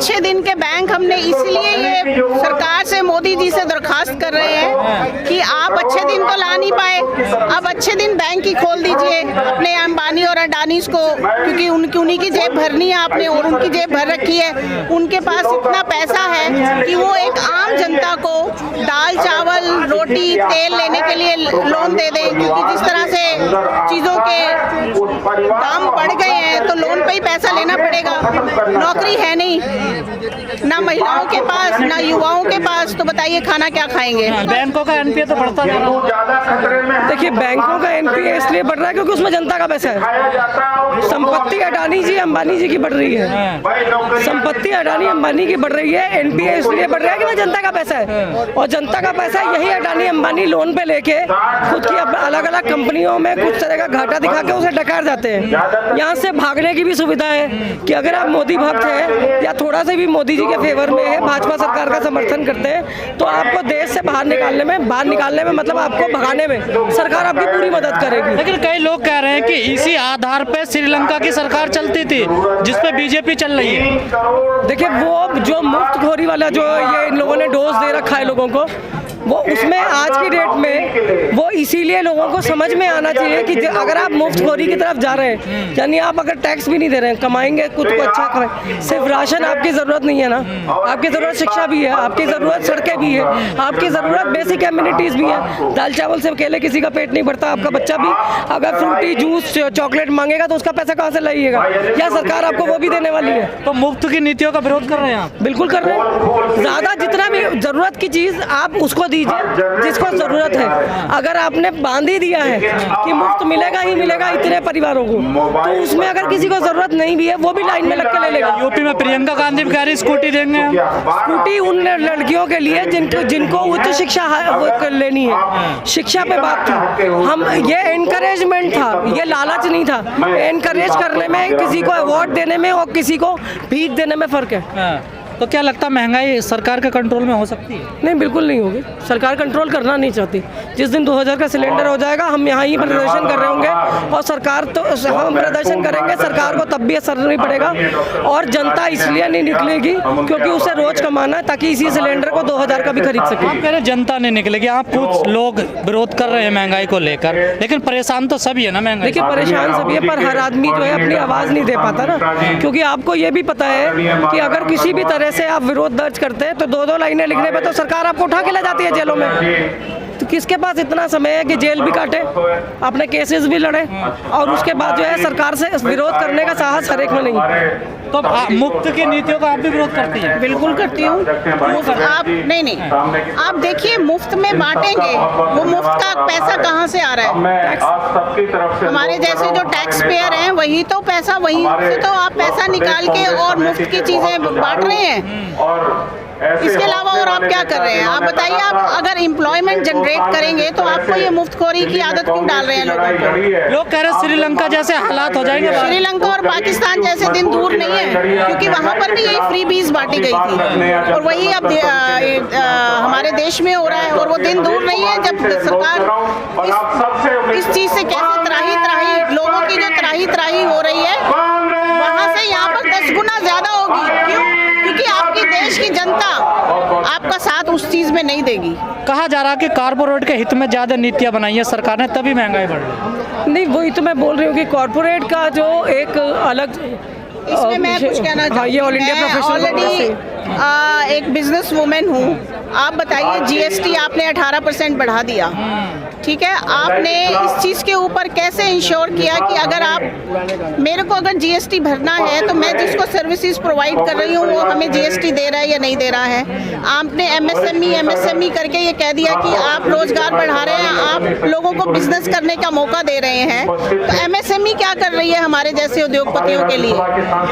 अच्छे दिन के बैंक हमने इसलिए ये सरकार से, मोदी जी से दरखास्त कर रहे हैं कि आप अच्छे दिन तो ला नहीं पाए, अब अच्छे दिन बैंक ही खोल दीजिए अपने अंबानी और अडानीज को, क्योंकि उन्हीं की जेब भरनी है आपने और उनकी जेब भर रखी है। उनके पास इतना पैसा है कि वो एक आम जनता को दाल चावल रोटी तेल लेने के लिए लोन दे दें, क्योंकि जिस तरह से चीज़ों के दाम बढ़ गए हैं तो लोन पे ही पैसा लेना पड़ेगा। नौकरी है नहीं, ना महिलाओं के पास ना युवाओं के पास, तो बताइए खाना क्या खाएंगे। बैंकों का एनपीए तो बढ़ता जा रहा है। देखिए, बैंकों का एनपीए इसलिए बढ़ रहा है क्योंकि उसमें जनता का पैसा है। संपत्ति अडानी जी अंबानी जी की बढ़ रही है, संपत्ति अडानी अंबानी की बढ़ रही है। एनपीए इसलिए बढ़ रहा है कि वह जनता का पैसा है, और जनता का पैसा यही अडानी अंबानी लोन पे लेके खुद की अलग अलग कंपनियों में कुछ तरह का घाटा दिखा के उसे डकार जाते हैं। यहाँ से भागने की भी सुविधा है कि अगर आप मोदी भक्त हैं या थोड़ा सा भी मोदी जी के फेवर में है, भाजपा सरकार का समर्थन करते हैं, तो आपको देश से बाहर निकालने में मतलब आपको भगाने में सरकार आपकी पूरी मदद करेगी। लेकिन कई लोग कह रहे हैं कि इसी आधार पे श्रीलंका की सरकार चलती थी जिसपे बीजेपी चल रही है। देखिए, वो जो मुफ्तखोरी वाला जो ये इन लोगों ने डोज दे रखा है लोगों को, वो उसमें आज की डेट में वो इसीलिए लोगों को समझ में आना चाहिए कि अगर आप मुफ्तखोरी की तरफ जा रहे हैं, यानी आप अगर टैक्स भी नहीं दे रहे हैं, कमाएंगे कुछ को अच्छा करें, सिर्फ राशन आपकी ज़रूरत नहीं है ना, आपकी ज़रूरत शिक्षा भी है, आपकी ज़रूरत सड़कें भी है, आपकी ज़रूरत बेसिक एम्यूनिटीज़ भी है। दाल चावल से अकेले किसी का पेट नहीं भरता, आपका बच्चा भी अगर फ्रूटी जूस चॉकलेट मांगेगा तो उसका पैसा कहाँ से लाइएगा, या सरकार आपको वो भी देने वाली है। तो मुफ्त की नीतियों का विरोध कर रहे हैं आप? बिल्कुल कर रहे हैं। ज़्यादा जितना भी ज़रूरत की चीज़ आप उसको दीजिए जिसको जरूरत है। अगर आपने बांध ही दिया है कि मुफ्त मिलेगा ही मिलेगा इतने परिवारों को, तो उसमें अगर किसी को जरूरत नहीं भी है वो भी लाइन में लग के ले लेगा। यूपी में प्रियंका गांधी कह रही स्कूटी देंगे, स्कूटी उन लड़कियों के लिए जिनको उच्च शिक्षा लेनी है। शिक्षा पे बात थी, हम ये एनकरेजमेंट था, ये लालच नहीं था। एनकरेज करने में, किसी को अवार्ड देने में और किसी को भीख देने में फर्क है। तो क्या लगता है महंगाई सरकार के कंट्रोल में हो सकती है? नहीं, बिल्कुल नहीं होगी। सरकार कंट्रोल करना नहीं चाहती। जिस दिन 2000 का सिलेंडर हो जाएगा, हम यहाँ ही प्रदर्शन कर रहे होंगे और सरकार तो हम प्रदर्शन करेंगे, सरकार को तब भी असर नहीं पड़ेगा। और जनता इसलिए नहीं निकलेगी क्योंकि उसे रोज कमाना है, ताकि इसी सिलेंडर को 2000 का भी खरीद सके। आप कह रहे जनता नहीं निकलेगी, आप कुछ लोग विरोध कर रहे हैं महंगाई को लेकर, लेकिन परेशान तो सभी है ना महंगाई। देखिए, परेशान सभी है, पर हर आदमी जो है अपनी आवाज़ नहीं दे पाता ना, क्योंकि आपको ये भी पता है कि अगर किसी भी तरह से आप विरोध दर्ज करते हैं तो 2-2 लाइनें लिखने पे तो सरकार आपको उठा के ले जाती है जेलों में। तो किसके पास इतना समय है कि जेल भी काटे, अपने केसेस भी लड़े, और उसके बाद जो है सरकार से विरोध करने का साहस हर एक में नहीं। तो मुफ्त की नीतियों का आप भी विरोध करती हैं? बिल्कुल करती हूँ। आप नहीं, आप देखिए, मुफ्त में बांटेंगे, वो मुफ्त का पैसा कहाँ से आ रहा है? हमारे जैसे जो टैक्स पेयर हैं वही तो पैसा, वहीं से तो आप पैसा निकाल के और मुफ्त की चीजें बांट रहे हैं। इसके अलावा और आप क्या कर रहे हैं? आप बताइए, आप अगर एम्प्लॉयमेंट जनरेट करेंगे तो आपको ये मुफ्तखोरी की आदत क्यों डाल रहे हैं लोगों को? लोग कह रहे हैं श्रीलंका जैसे हालात हो जाएंगे। श्रीलंका और पाकिस्तान जैसे दिन दूर नहीं है, क्योंकि वहाँ पर भी यही फ्री बीज बांटी गई थी, और वही अब हमारे देश में हो रहा है। और वो दिन दूर नहीं है जब सरकार इस चीज से कैसे त्राही लोगों की जो त्राही हो रही है, वहाँ से यहाँ पर 10 गुना ज्यादा होगी। क्यों? क्योंकि आपकी देश की जनता आपका साथ उस चीज में नहीं देगी। कहा जा रहा है कि कारपोरेट के हित में ज्यादा नीतियां बनाई है सरकार ने, तभी महंगाई बढ़ रही है। नहीं, वही तो मैं बोल रही हूँ कि कॉर्पोरेट का जो एक अलग, इसमें मैं कुछ कहना चाहूँ। ये ऑल इंडिया प्रोफेशनल एक बिजनेस वुमेन हूँ। आप बताइए, जीएसटी आपने 18% बढ़ा दिया, ठीक है? आपने इस चीज़ के ऊपर कैसे इंश्योर किया कि अगर आप मेरे को अगर जीएसटी भरना है तो मैं जिसको सर्विसेज प्रोवाइड कर रही हूँ वो हमें जीएसटी दे रहा है या नहीं दे रहा है? आपने एमएसएमई करके ये कह दिया कि आप रोजगार बढ़ा रहे हैं, आप लोगों को बिजनेस करने का मौका दे रहे हैं। तो एमएसएमई क्या कर रही है हमारे जैसे उद्योगपतियों के लिए?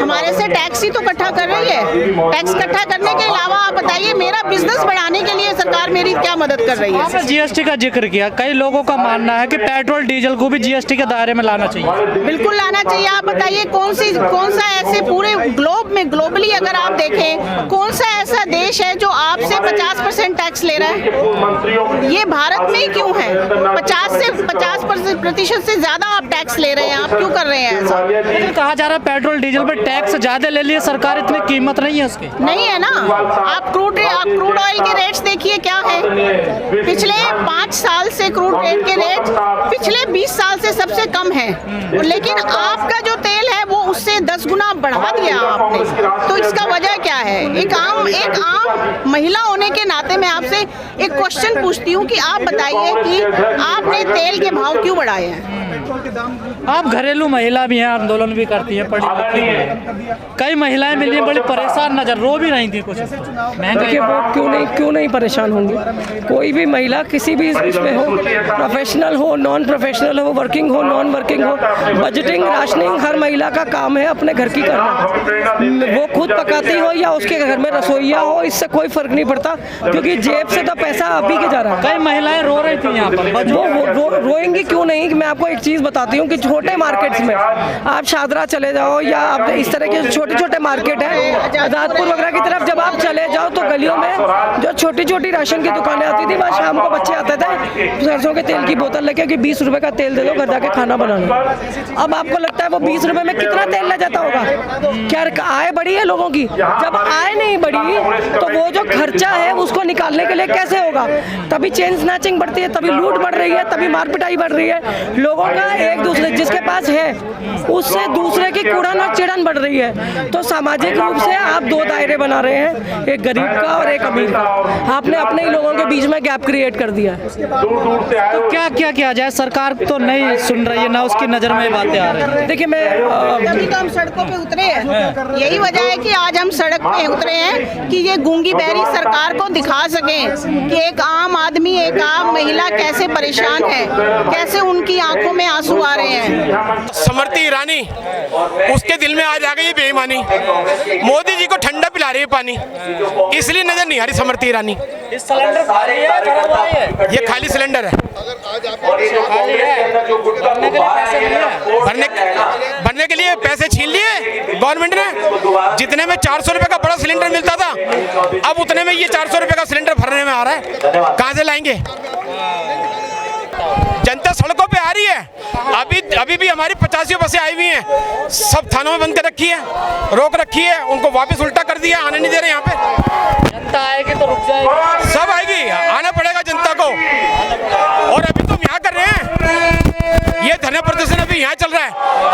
हमारे से टैक्स ही तो इकट्ठा कर रही है। टैक्स इकट्ठा करने के अलावा आप बताइए, मेरा बिजनेस बढ़ाने के लिए सरकार मेरी क्या मदद कर रही है? आपने जीएसटी का जिक्र किया, कई लोगों का मानना है कि पेट्रोल डीजल को भी जीएसटी के दायरे में लाना चाहिए। बिल्कुल लाना चाहिए। आप बताइए कौन सा ऐसे पूरे ग्लोब में, ग्लोबली अगर आप देखें, कौन सा ऐसा देश है जो आपसे 50% टैक्स ले रहा है? ये भारत में ही क्यों है? 50% से ज्यादा आप टैक्स ले रहे हैं। आप क्यों कर रहे हैं ऐसा? लेकिन कहा जा रहा है पेट्रोल डीजल पे टैक्स ज्यादा ले लिए सरकार, इतनी कीमत नहीं है उसकी। नहीं है ना। आप क्रूड ऑयल के रेट्स देखिए क्या है। पिछले 5 साल से क्रूड ऑयल के रेट पिछले 20 साल से सबसे कम है, लेकिन आपका जो तेल है वो उससे 10 गुना बढ़ा दिया आपने। तो इसका वजह क्या है? एक आम महिला होने के नाते मैं आपसे एक क्वेश्चन पूछती हूँ कि आप बताइए कि आपने तेल के भाव क्यों बढ़ाए हैं? आप घरेलू महिला भी हैं, आंदोलन भी करती हैं, पढ़ी लिखी भी हैं। कई महिलाएं मिली हैं बड़ी परेशान नजर, रो भी रही थी कुछ। देखिए वो क्यों नहीं परेशान होंगी। कोई भी महिला किसी भी इसमें हो, प्रोफेशनल हो, नॉन प्रोफेशनल हो, वर्किंग हो, नॉन वर्किंग हो, बजटिंग, राशनिंग हर महिला का काम है अपने घर की करना। वो खुद पकाती हो या उसके घर में रसोईया हो, इससे कोई फर्क नहीं पड़ता, क्योंकि जेब से तो पैसा अभी के जा रहा है। कई महिलाएं रो रही थी यहाँ पर। वो रोएंगी क्यों नहीं? मैं आपको एक चीज़ बताती हूँ कि छोटे मार्केट्स में आप शादरा चले जाओ या आप इस तरह के छोटे छोटे मार्केट है, आजादपुर वगैरह की तरफ जब आप चले जाओ तो गलियों में जो छोटी छोटी राशन की दुकानें आती थी, वहाँ शाम को बच्चे आते थे सरसों के तेल की बोतल लेके कि 20 रुपए का तेल दे दो, घर जाके खाना बनाना। अब आपको लगता है वो 20 रुपए में कितना तेल ले जाता होगा? क्या आय बढ़ी है लोगों की? जब आय नहीं बढ़ी तो वो जो खर्चा है उसको निकालने के लिए कैसे होगा? तभी चेन स्नैचिंग बढ़ती है, तभी लूट बढ़ रही है, तभी मारपिटाई बढ़ रही है। लोगों का एक दूसरे जिसके पास है उससे दूसरे की कुड़न और चिड़न बढ़ रही है। तो सामाजिक रूप से आप दो दायरे बना रहे हैं, एक गरीब का और एक अमीर का। आपने अपने ही लोगों के बीच में गैप क्रिएट कर दिया है। तो क्या क्या किया जाए? सरकार तो नहीं सुन रही है, ना उसकी नजर में बातें आ रही है। देखिए मैं तभी तो हम सड़कों पे उतरे हैं। यही वजह है कि आज हम सड़क पे उतरे हैं कि ये गूंगी बहरी सरकार को दिखा सकें कि एक आम आदमी, एक आम महिला कैसे परेशान है, कैसे उनकी आंखों में आंसू आ रहे हैं। स्मृति ईरानी, उसके दिल में आज आ गई बेईमानी। मोदी जी को ठंडा पिला रही है पानी, इसलिए नजर नहीं आ रही स्मृति ईरानी। इस सिलेंडर खाली है, भरा हुआ है ये खाली सिलेंडर है। खाली है, भरने के लिए पैसे नहीं है। भरने के लिए पैसे छीन लिए गवर्नमेंट ने। जितने में 400 रुपए का बड़ा सिलेंडर मिलता था, अब उतने में ये 400 रुपए का सिलेंडर भरने में आ रहा है। कहाँ से लाएंगे? जनता सड़कों पे आ रही है। अभी भी हमारी 85 बसें आई हुई हैं, सब थानों में बंद कर रखी है, रोक रखी है, उनको वापस उल्टा कर दिया, आने नहीं दे रहे यहाँ पे। जनता आएगी तो रुक जाएगी, सब आएगी, आना पड़ेगा जनता को। और अभी तुम यहाँ कर रहे हैं, ये धरना प्रदर्शन अभी यहाँ चल रहा है,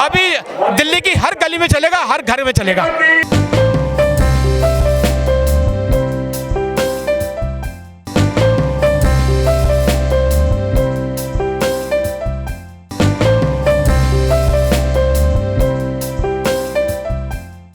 अभी दिल्ली की हर गली में चलेगा, हर घर में चलेगा।